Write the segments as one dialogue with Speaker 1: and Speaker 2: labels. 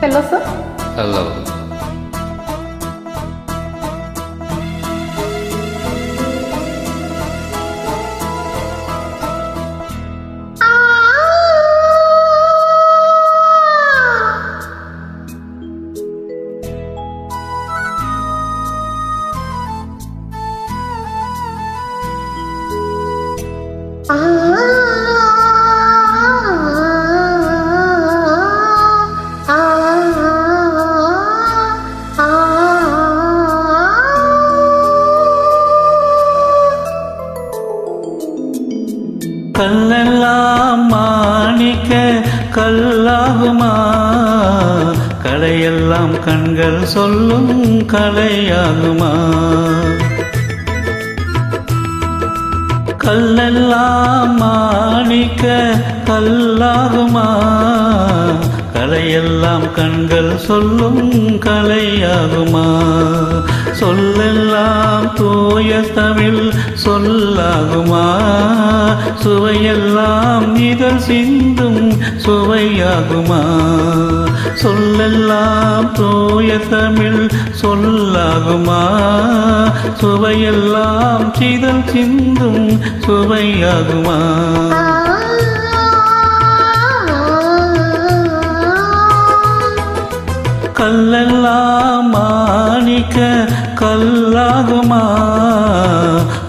Speaker 1: Hello, sir.
Speaker 2: Hello.
Speaker 3: கல்லெல்லாம் மாணிக்க கல்லாகுமா, கலையெல்லாம் கண்கள் சொல்லும் கலையாகுமா. கல்லெல்லாம் மாணிக்க கல்லாகுமா, கலையெல்லாம் கண்கள் சொல்லும் கலையாகுமா. சொல்லெல்லாம் தூய தமிழ் சொல்லாகுமா, சுவையெல்லாம் இதழ் சிந்தும் சுவையாகுமா. சொல்லெல்லாம் தூய தமிழ் சொல்லாகுமா, சுவையெல்லாம் இதழ் சிந்தும் சுவையாகுமா. கல்லெல்லாம் மாணிக்க கல்லாகுமா,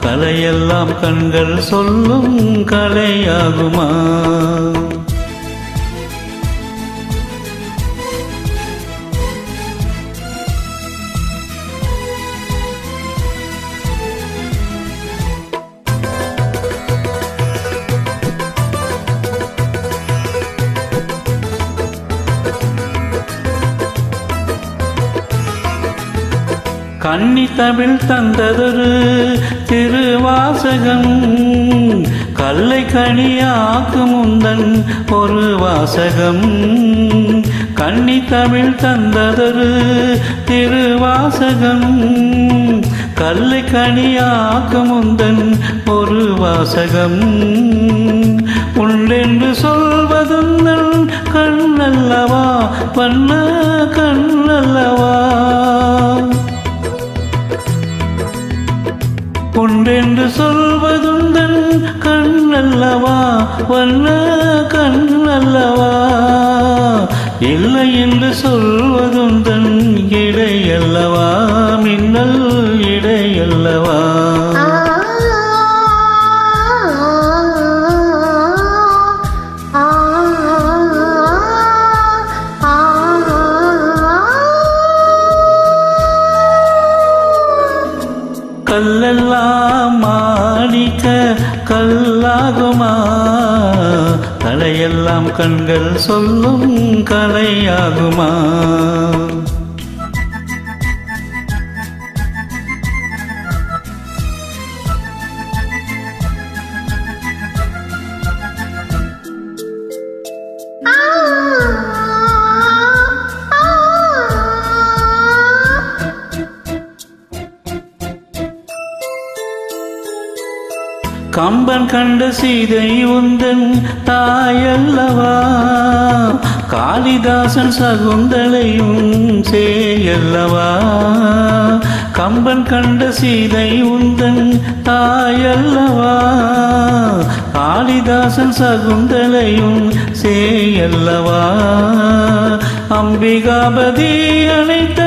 Speaker 3: கலையெல்லாம் கண்கள் சொல்லும் கலையாகுமா. கன்னி தமிழ் தந்ததொரு திருவாசகம், கல்லை கனியாக்கும் முந்தன் ஒரு வாசகம். கன்னி தமிழ் தந்ததொரு திருவாசகம், கல்லை கனியாக்கும் முந்தன் ஒரு வாசகம். உள்ளென்று சொல்வதுந்தன் கண்ணல்லவா, வண்ண கண்ணல்லவா. ஒன்றென்று சொல்வதுந்தன் கண்ணல்லவா, வண்ண கண்ணல்லவா. இல்லை என்று சொல்வதுந்தன் இடையல்லவா, மின்னல் இடையல்லவா. கல்லெல்லாம் மாணிக்க கல்லாகுமா, கலையெல்லாம் கண்கள் சொல்லும் கலையாகுமா. கம்பன் கண்ட சீதை உந்தன் தாயல்லவா, காளிதாசன் சகுந்தலையும் சேயல்லவா. கம்பன் கண்ட சீதை உந்தன் தாயல்லவா, காளிதாசன் சகுந்தலையும் சேயல்லவா. அம்பிகாபதி அழைத்த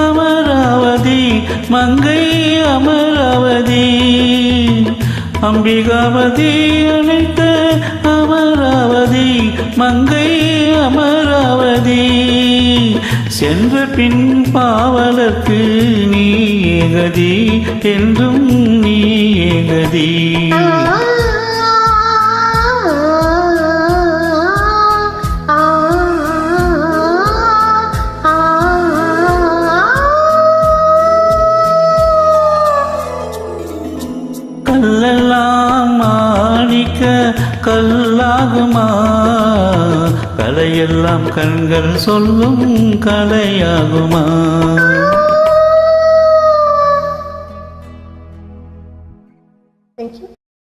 Speaker 3: அமராவதி மங்கை அமராவதி, அம்பிகாபதி அழைத்த அமராவதி மங்கை அமராவதி. சென்ற பின் பாவலர்க்கு நீ ஏகதி, என்றும் நீ ஏகதி. கல்லெல்லாம் மாணிக்க கல்லாகுமா, கலையெல்லாம் கண்கள் சொல்லும் கலையாகுமா.